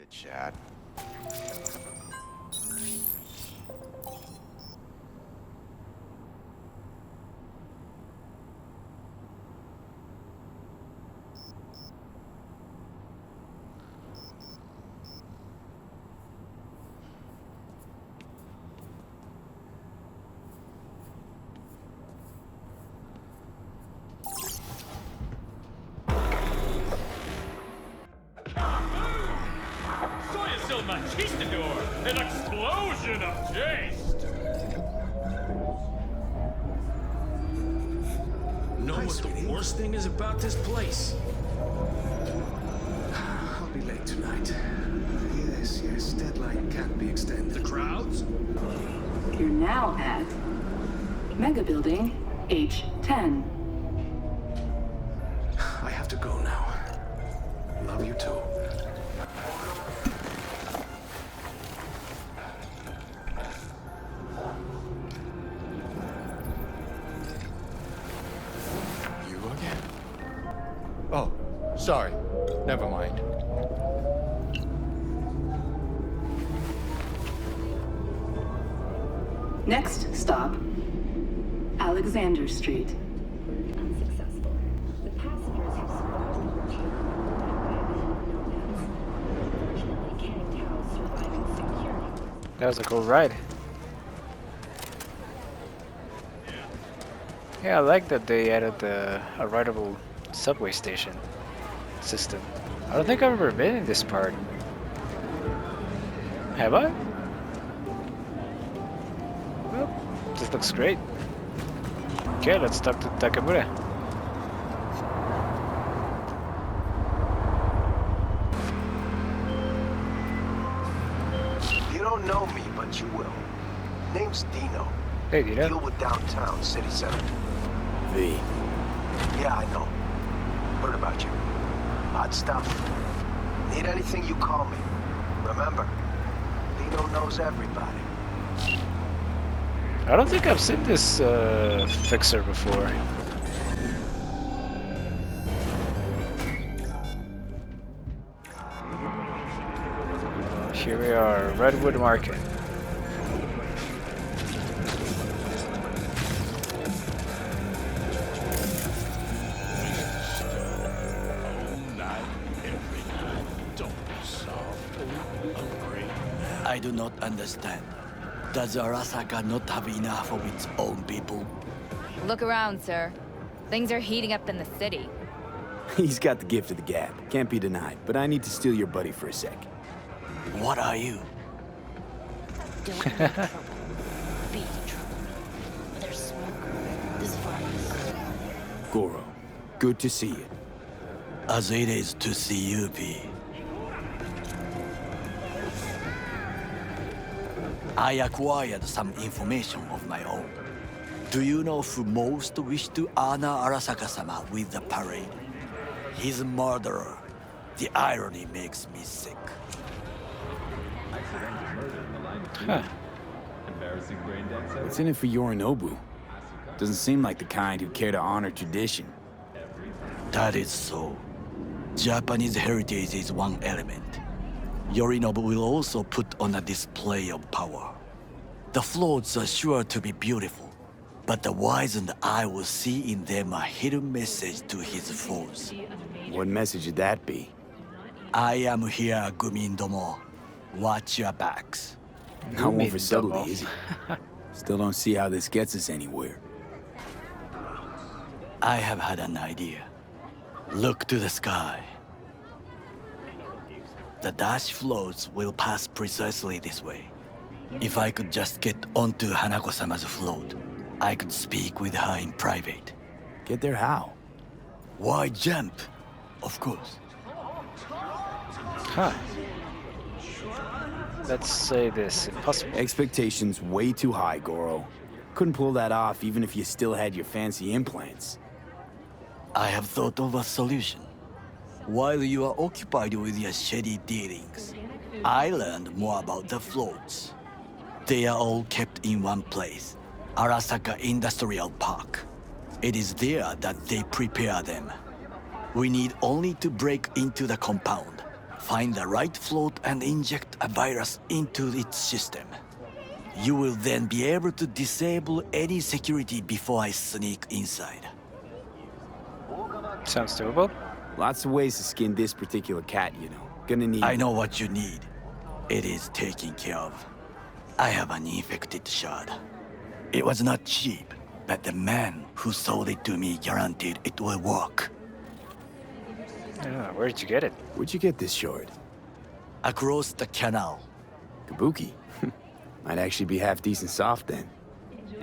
to chat. Conquistador! An explosion of taste! Know what the worst thing is about this place? I'll be late tonight. Yes, deadline can't be extended. The crowds? You're now at Mega Building H10. I have to go now. Love you too. You again? Oh, sorry. Never mind. Next stop, Alexander Street. Unsuccessful. The passengers have supposedly Nomads. Unfortunately, Canning Tao's surviving security. That was a cool ride. Yeah, I like that they added a rideable subway station system. I don't think I've ever been in this part. Have I? Well, this looks great. Okay, let's talk to Takemura. You don't know me, but you will. Name's Dino. Hey, you know? Deal with downtown, city center. V. Yeah, I know. Heard about you. Hot stuff. Need anything, you call me. Remember, Dino knows everybody. I don't think I've seen this fixer before. Here we are, Redwood Market. I do not understand. Does Arasaka not have enough of its own people? Look around, sir. Things are heating up in the city. He's got the gift of the gab. Can't be denied. But I need to steal your buddy for a sec. What are you? Don't make trouble. Be trouble. There's smoke. There's violence. Goro, good to see you. As it is to see you, P. I acquired some information of my own. Do you know who most wished to honor Arasaka-sama with the parade? His murderer. The irony makes me sick. Huh. What's in it for Yorinobu? Doesn't seem like the kind who care to honor tradition. That is so. Japanese heritage is one element. Yorinobu will also put on a display of power. The floats are sure to be beautiful, but the wizened eye will see in them a hidden message to his foes. What message would that be? I am here, Gumindomo. Watch your backs. Not one for subtlety, is he? Still don't see how this gets us anywhere. I have had an idea. Look to the sky. The dash floats will pass precisely this way. If I could just get onto Hanako-sama's float, I could speak with her in private. Get there how? Why jump? Of course. Huh. Let's say this impossible. Expectations way too high, Goro. Couldn't pull that off even if you still had your fancy implants. I have thought of a solution. While you are occupied with your shady dealings, I learned more about the floats. They are all kept in one place, Arasaka Industrial Park. It is there that they prepare them. We need only to break into the compound, Find the right float and inject a virus into its system. You will then be able to disable any security before I sneak inside. Sounds doable. Lots of ways to skin this particular cat, you know. Gonna need... I know what you need. It is taken care of. I have an infected shard. It was not cheap, but the man who sold it to me guaranteed it will work. Where'd you get it? Where'd you get this shard? Across the canal. Kabuki. Might actually be half decent soft then.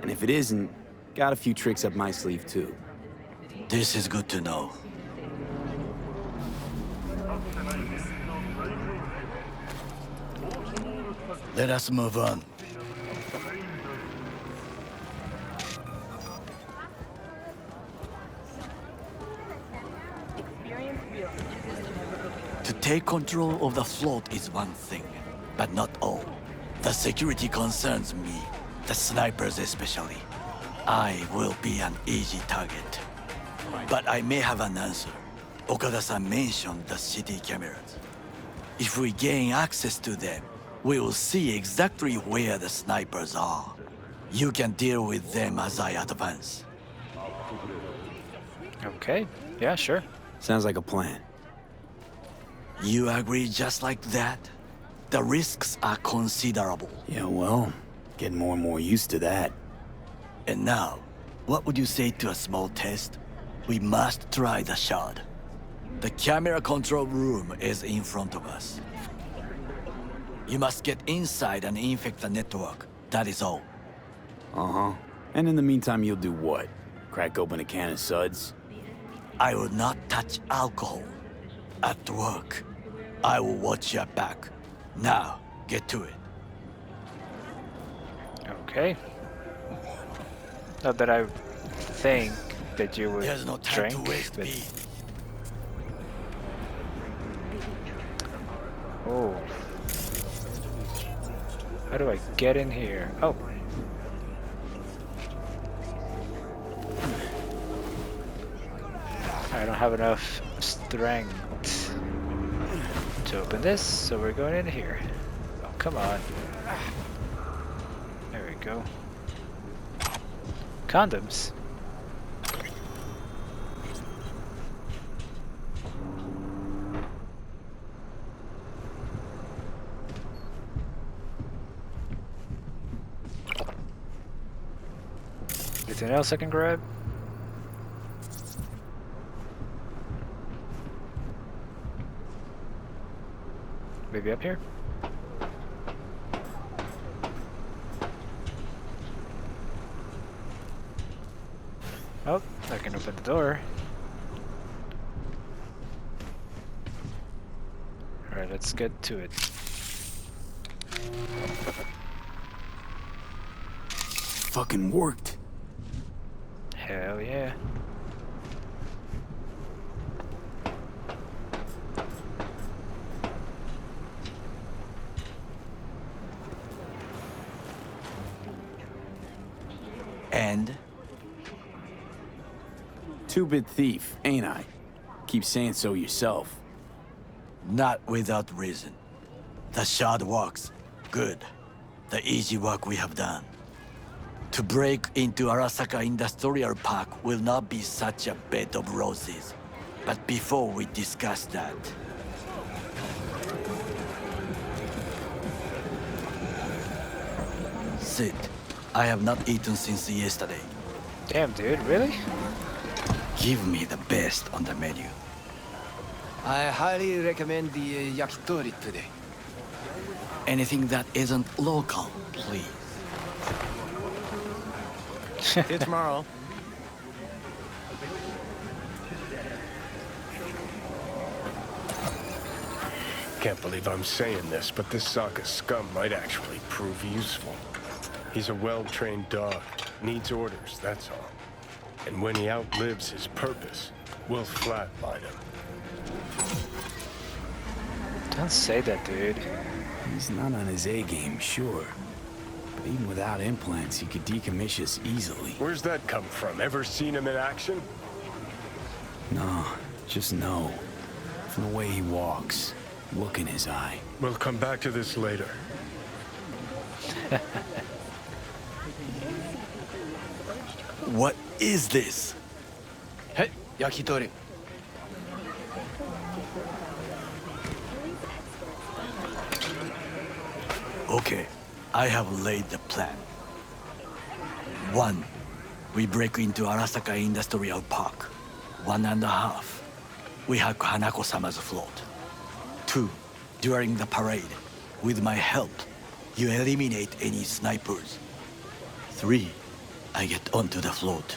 And if it isn't, got a few tricks up my sleeve too. This is good to know. Let us move on. To take control of the float is one thing, but not all. The security concerns me, the snipers especially. I will be an easy target. But I may have an answer. Okada-san mentioned the city cameras. If we gain access to them, we will see exactly where the snipers are. You can deal with them as I advance. Okay, yeah, sure. Sounds like a plan. You agree just like that? The risks are considerable. Yeah, well, getting more and more used to that. And now, what would you say to a small test? We must try the shard. The camera control room is in front of us. You must get inside and infect the network. That is all. Uh-huh. And in the meantime, you'll do what? Crack open a can of suds? I will not touch alcohol. At work, I will watch your back. Now, get to it. Okay. Not that I think that you would There's no time drink, to waste, but... B. Oh. How do I get in here? Oh. I don't have enough strength to open this, so we're going in here. Oh, come on. There we go. Condoms. Anything else I can grab? Maybe up here? Oh, I can open the door. Alright, let's get to it. Fucking worked. Hell yeah. And? Two-bit thief, ain't I? Keep saying so yourself. Not without reason. The shard works. Good. The easy work we have done. To break into Arasaka Industrial Park will not be such a bed of roses. But before we discuss that... Sit. I have not eaten since yesterday. Damn, dude, really? Give me the best on the menu. I highly recommend the yakitori today. Anything that isn't local, please. See you tomorrow. Can't believe I'm saying this, but this Saka scum might actually prove useful. He's a well-trained dog. Needs orders, that's all. And when he outlives his purpose, we'll flatline him. Don't say that, dude. He's not on his A-game, sure. But even without implants, he could decommission us easily. Where's that come from? Ever seen him in action? No, just no. From the way he walks. Look in his eye. We'll come back to this later. What is this? Hey, yakitori. Okay, I have laid the plan. 1. We break into Arasaka Industrial Park. 1.5. We hack Hanako-sama's float. 2. During the parade, with my help, you eliminate any snipers. 3. I get onto the float.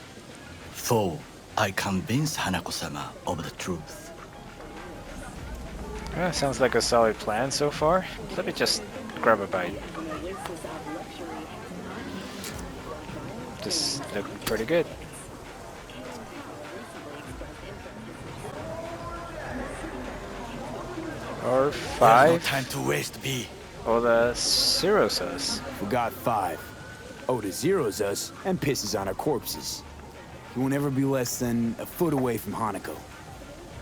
4. I convince Hanako-sama of the truth. Yeah, sounds like a solid plan so far. Let me just grab a bite. This looking pretty good. Or 5. There's no time to waste, B. Or the zeros us. We got 5. Oda zeros us and pisses on our corpses. He won't ever be less than a foot away from Hanako.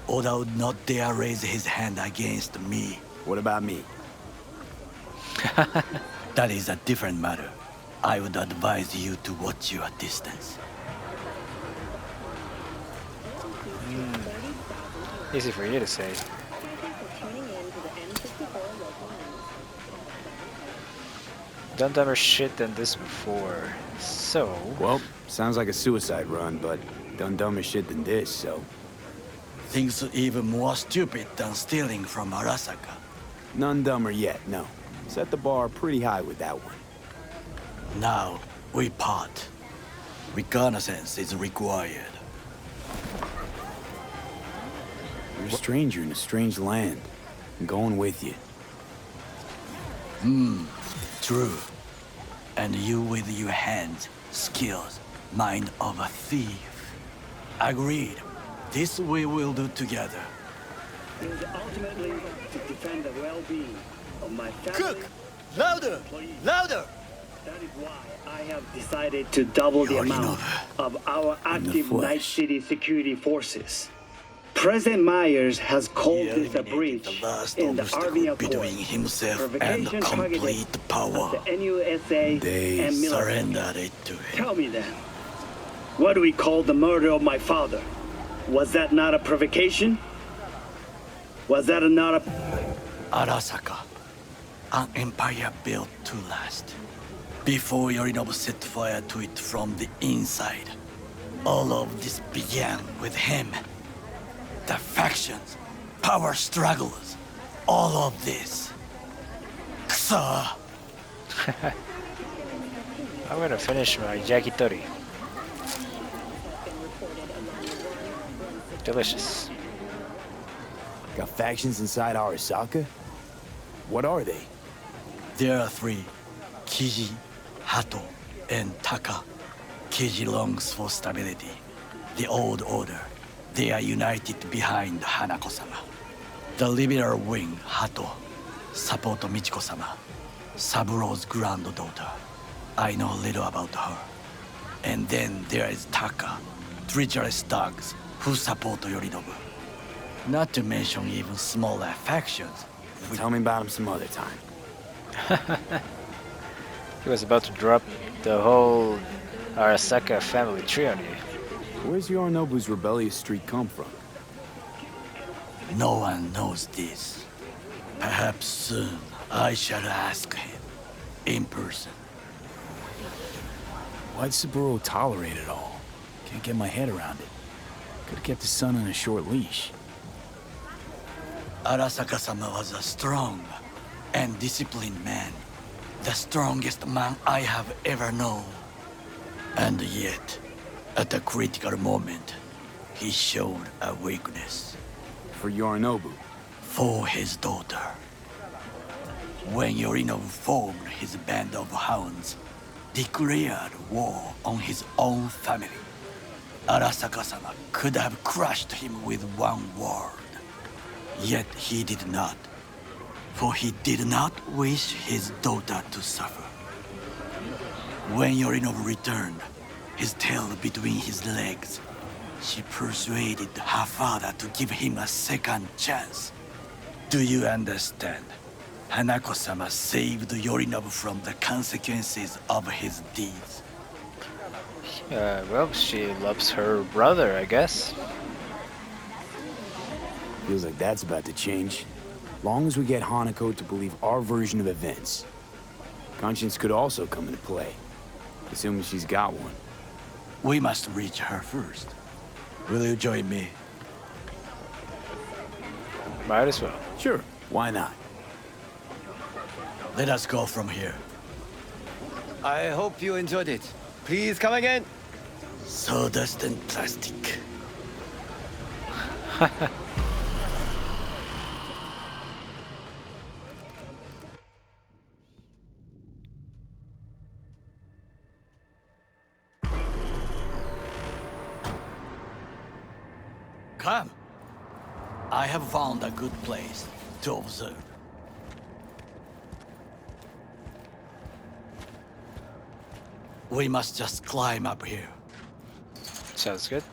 Oda would not dare raise his hand against me. What about me? That is a different matter. I would advise you to watch your distance. Easy for you to say. Done dumber shit than this before. So... Well, sounds like a suicide run, but done dumber shit than this, so... Things even more stupid than stealing from Arasaka. None dumber yet, no. Set the bar pretty high with that one. Now, we part. Reconnaissance is required. You're a stranger in a strange land. I'm going with you. True. And you with your hands, skills, mind of a thief. Agreed. This we will do together. It is ultimately to defend the well-being of my family. Cook! Louder! Louder! That is why I have decided to double the amount of our active Night City security forces. President Myers has called this a breach in the Army Accord. Between himself and complete power. The NUSA They and military. surrendered it to him. Tell me then, what do we call the murder of my father? Was that not a provocation? Was that not a... Arasaka, an empire built to last. Before Yorinobu set fire to it from the inside, all of this began with him. The factions, power struggles, all of this. Kusa! I'm gonna finish my yakitori. Delicious. Got factions inside Arasaka? What are they? There are 3. Kiji, Hato, and Taka. Kiji longs for stability. The old order. They are united behind Hanako-sama. The liberal wing, Hato, support Michiko-sama, Saburo's granddaughter. I know little about her. And then there is Taka, treacherous dogs who support Yorinobu. Not to mention even smaller factions. Tell me about him some other time. He was about to drop the whole Arasaka family tree on you. Where's Yorinobu's rebellious streak come from? No one knows this. Perhaps soon I shall ask him in person. Why'd Saburo tolerate it all? Can't get my head around it. Could've kept his son on a short leash. Arasaka-sama was a strong and disciplined man. The strongest man I have ever known. And yet, at a critical moment, he showed a weakness. For Yorinobu? For his daughter. When Yorinobu formed his band of hounds, declared war on his own family, Arasaka-sama could have crushed him with one word. Yet he did not. For he did not wish his daughter to suffer. When Yorinobu returned, his tail between his legs, she persuaded her father to give him a second chance. Do you understand? Hanako-sama saved Yorinobu from the consequences of his deeds. Well, she loves her brother, I guess. Feels like that's about to change. Long as we get Hanako to believe our version of events. Conscience could also come into play, assuming she's got one. We must reach her first. Will you join me? Might as well. Sure, why not? Let us go from here. I hope you enjoyed it. Please come again. Sawdust and plastic. Come. I have found a good place to observe. We must just climb up here. Sounds good.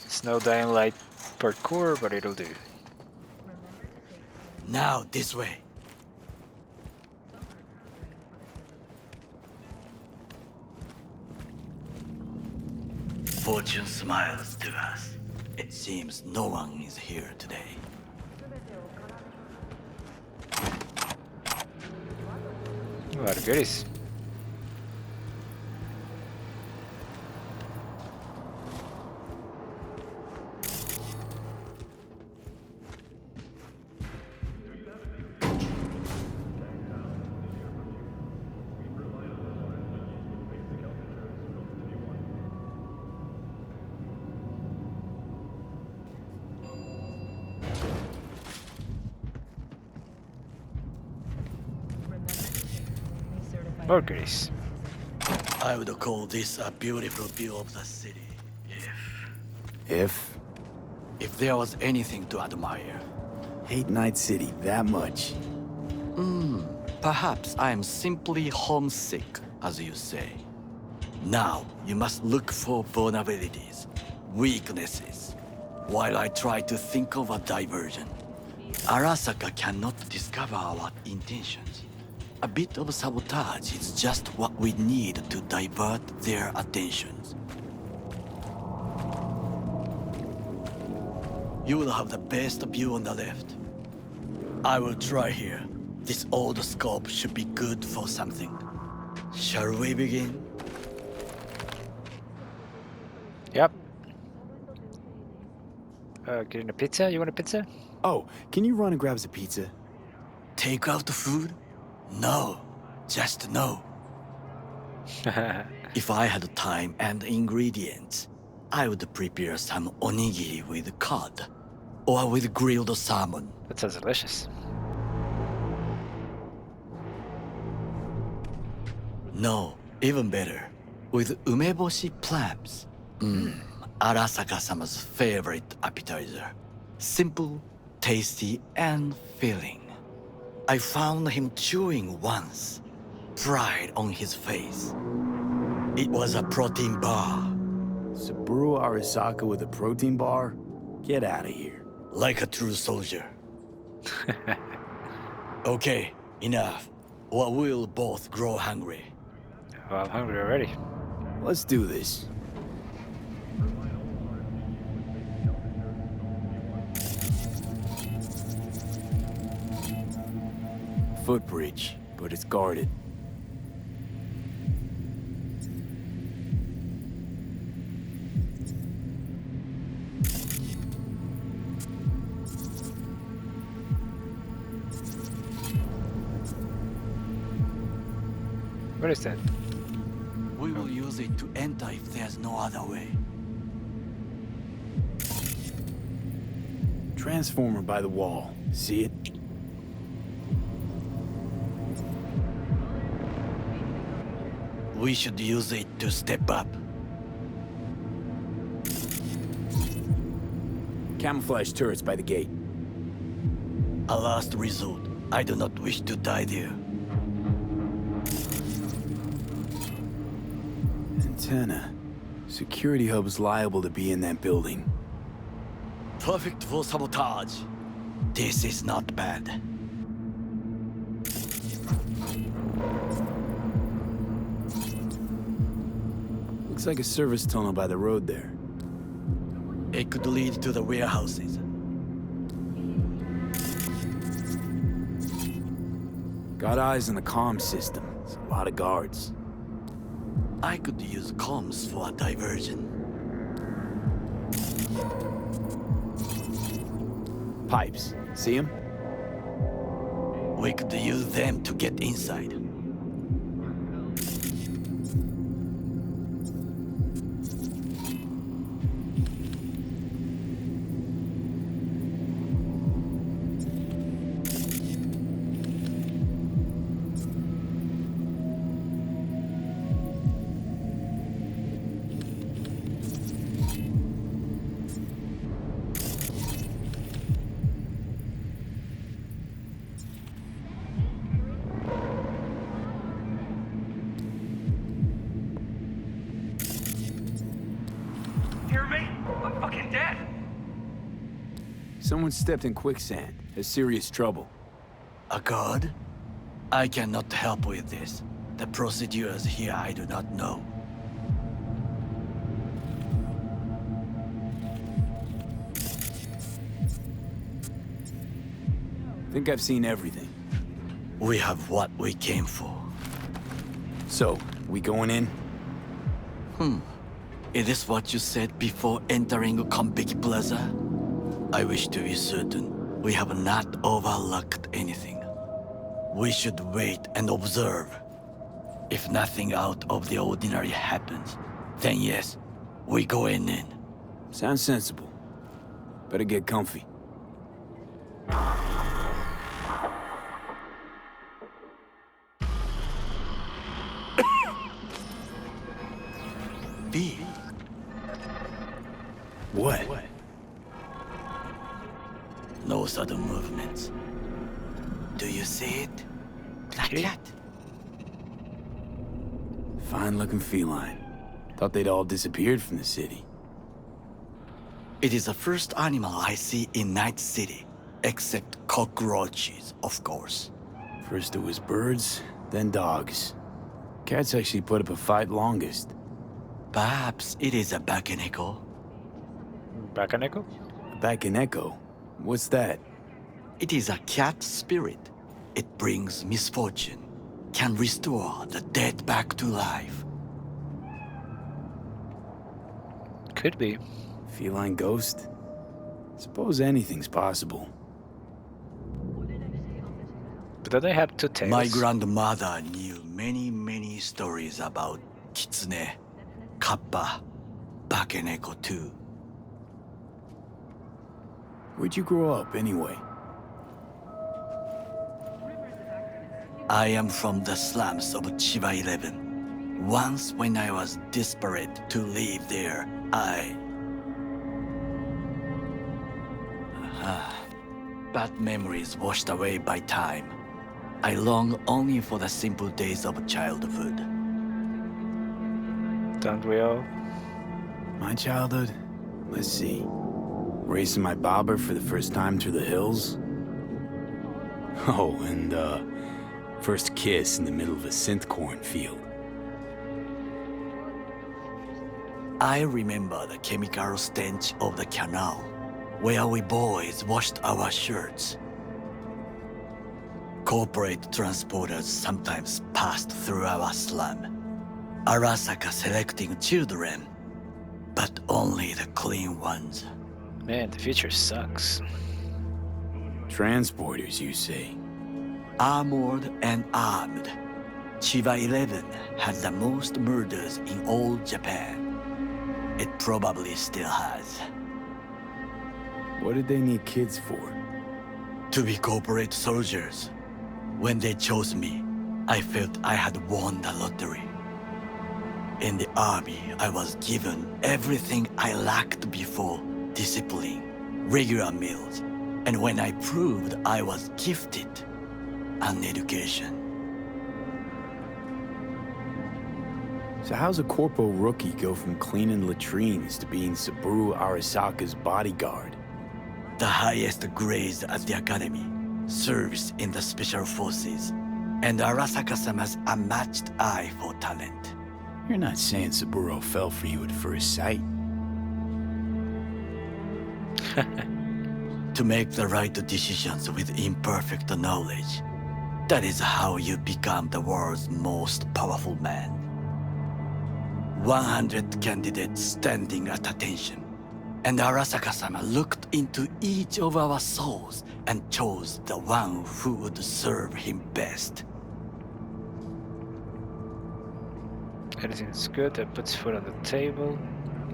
It's no Dying Light parkour, but it'll do. Now this way. Fortune smiles to us. It seems no one is here today. A lot of goodies. More goodies. I would call this a beautiful view of the city. If? If there was anything to admire. Hate Night City that much. Perhaps I am simply homesick, as you say. Now, you must look for vulnerabilities, weaknesses, while I try to think of a diversion. Arasaka cannot discover our intentions. A bit of sabotage is just what we need to divert their attentions. You will have the best view on the left. I will try here. This old scope should be good for something. Shall we begin? Yep. Getting a pizza? You want a pizza? Oh, can you run and grab us a pizza? Take out the food? No, just no. If I had time and ingredients, I would prepare some onigiri with cod, or with grilled salmon. That sounds delicious. No, even better, with umeboshi clams. Arasaka-sama's favorite appetizer. Simple, tasty, and filling. I found him chewing once, pride on his face. It was a protein bar. Saburo Arasaka with a protein bar? Get out of here. Like a true soldier. Okay, enough. Or we'll both grow hungry. Well, I'm hungry already. Let's do this. Footbridge, but it's guarded. What is that? We will use it to enter if there's no other way. Transformer by the wall. See it? We should use it to step up. Camouflage turrets by the gate. A last resort. I do not wish to die there. Antenna. Security hub's liable to be in that building. Perfect for sabotage. This is not bad. Looks like a service tunnel by the road there. It could lead to the warehouses. Got eyes on the comm system. It's a lot of guards. I could use comms for a diversion. Pipes. See them? We could use them to get inside. Hear me? I'm fucking dead. Someone stepped in quicksand. Has serious trouble. A god? I cannot help with this. The procedures here I do not know. Think I've seen everything. We have what we came for. So, we going in? It is what you said before entering Konpeki Plaza? I wish to be certain we have not overlooked anything. We should wait and observe. If nothing out of the ordinary happens, then yes, we going in. Sounds sensible. Better get comfy. B. What? No sudden movements. Do you see it? Black cat. Fine-looking feline. Thought they'd all disappeared from the city. It is the first animal I see in Night City, except cockroaches, of course. First it was birds, then dogs. Cats actually put up a fight longest. Perhaps it is a Bakeneko. Bakeneko? Bakeneko? What's that? It is a cat spirit. It brings misfortune, can restore the dead back to life. Could be. Feline ghost? Suppose anything's possible. But then they have two tails. My grandmother knew many stories about Kitsune, Kappa, Bakeneko too. Where'd you grow up, anyway? I am from the slums of Chiba 11. Once when I was desperate to live there, bad memories washed away by time. I long only for the simple days of childhood. Don't we all? My childhood? Let's see. Racing my bobber for the first time through the hills? Oh, and, first kiss in the middle of a synth cornfield. I remember the chemical stench of the canal, where we boys washed our shirts. Corporate transporters sometimes passed through our slum. Arasaka selecting children, but only the clean ones. Man, the future sucks. Transporters, you say? Armored and armed. Chiba 11 had the most murders in all Japan. It probably still has. What did they need kids for? To be corporate soldiers. When they chose me, I felt I had won the lottery. In the army, I was given everything I lacked before: discipline, regular meals, and when I proved I was gifted, an education. So how's a corpo rookie go from cleaning latrines to being Saburo Arasaka's bodyguard? the highest grades at the academy, serves in the special forces, and Arasaka-sama's unmatched eye for talent. You're not saying Saburo fell for you at first sight. To make the right decisions with imperfect knowledge, that is how you become the world's most powerful man. 100 candidates standing at attention, and Arasaka-sama looked into each of our souls and chose the one who would serve him best. Anything's good that puts food on the table.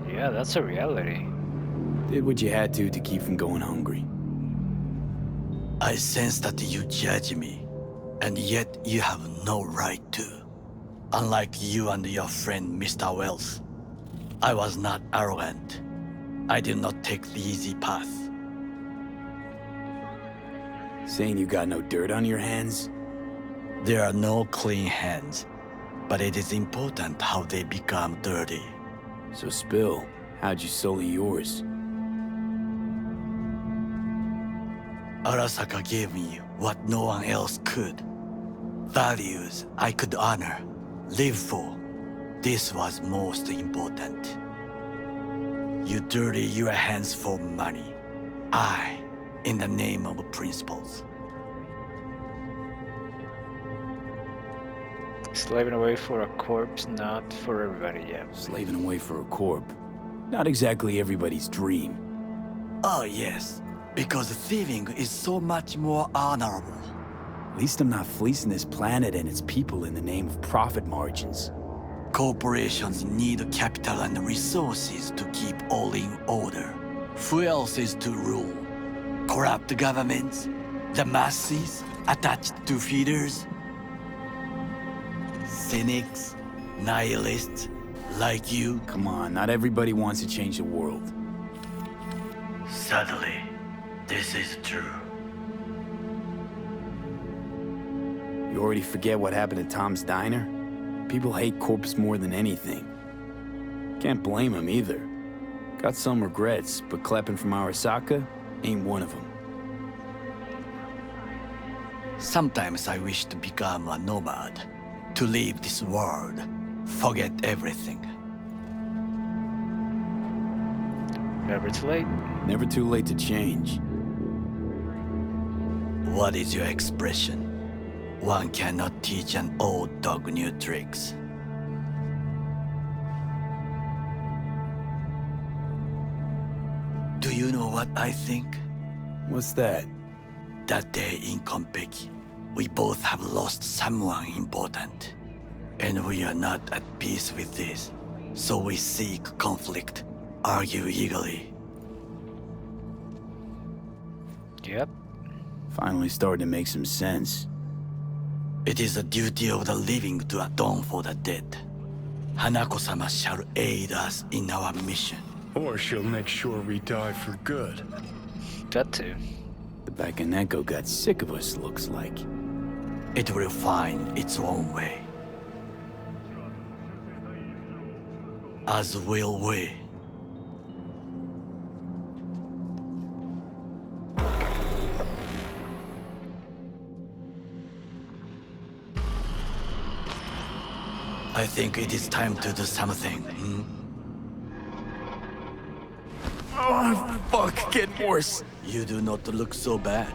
Yeah, that's a reality. Did what you had to keep from going hungry. I sense that you judge me, and yet you have no right to. Unlike you and your friend Mr. Wells, I was not arrogant. I did not take the easy path. Saying you got no dirt on your hands? There are no clean hands, but it is important how they become dirty. So spill, how'd you sully yours? Arasaka gave me what no one else could. Values I could honor, live for. This was most important. You dirty your hands for money. I, in the name of principles. Slaving away for a corpse, not for everybody, yeah. Slaving away for a corp. Not exactly everybody's dream. Oh yes, because thieving is so much more honorable. At least I'm not fleecing this planet and its people in the name of profit margins. Corporations need capital and resources to keep all in order. Who else is to rule? Corrupt governments? The masses attached to feeders? Cynics? Nihilists? Like you? Come on, not everybody wants to change the world. Sadly, this is true. You already forget what happened to Tom's Diner? People hate corpse more than anything. Can't blame him either. Got some regrets, but clapping from Arasaka ain't one of them. Sometimes I wish to become a nomad, to leave this world, forget everything. Never too late. Never too late to change. What is your expression? One cannot teach an old dog new tricks. Do you know what I think? What's that? That day in Konpeki, we both have lost someone important. And we are not at peace with this. So we seek conflict, argue eagerly. Yep. Finally starting to make some sense. It is the duty of the living to atone for the dead. Hanako-sama shall aid us in our mission. Or she'll make sure we die for good. That too. The Bakaneko got sick of us, looks like. It will find its own way. As will we. I think it is time to do something. Oh, fuck, getting worse. You do not look so bad.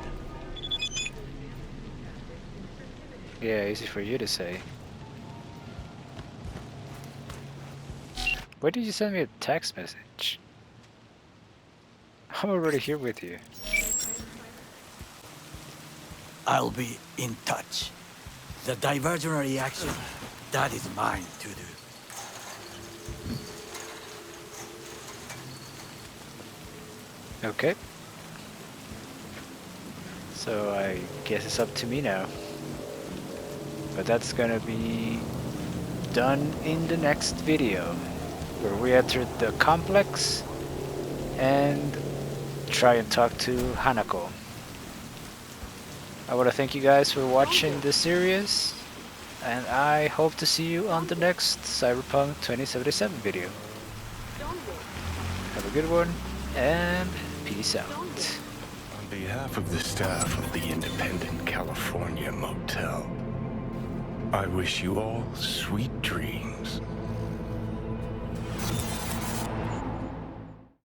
Yeah, easy for you to say. Why did you send me a text message? I'm already here with you. I'll be in touch. The diversionary reaction, that is mine to do. Okay. So I guess it's up to me now. But that's gonna be done in the next video, where we enter the complex and try and talk to Hanako. I want to thank you guys for watching this series, and I hope to see you on the next Cyberpunk 2077 video. Have a good one, and peace out. behalf of the staff of the Independent California Motel, I wish you all sweet dreams.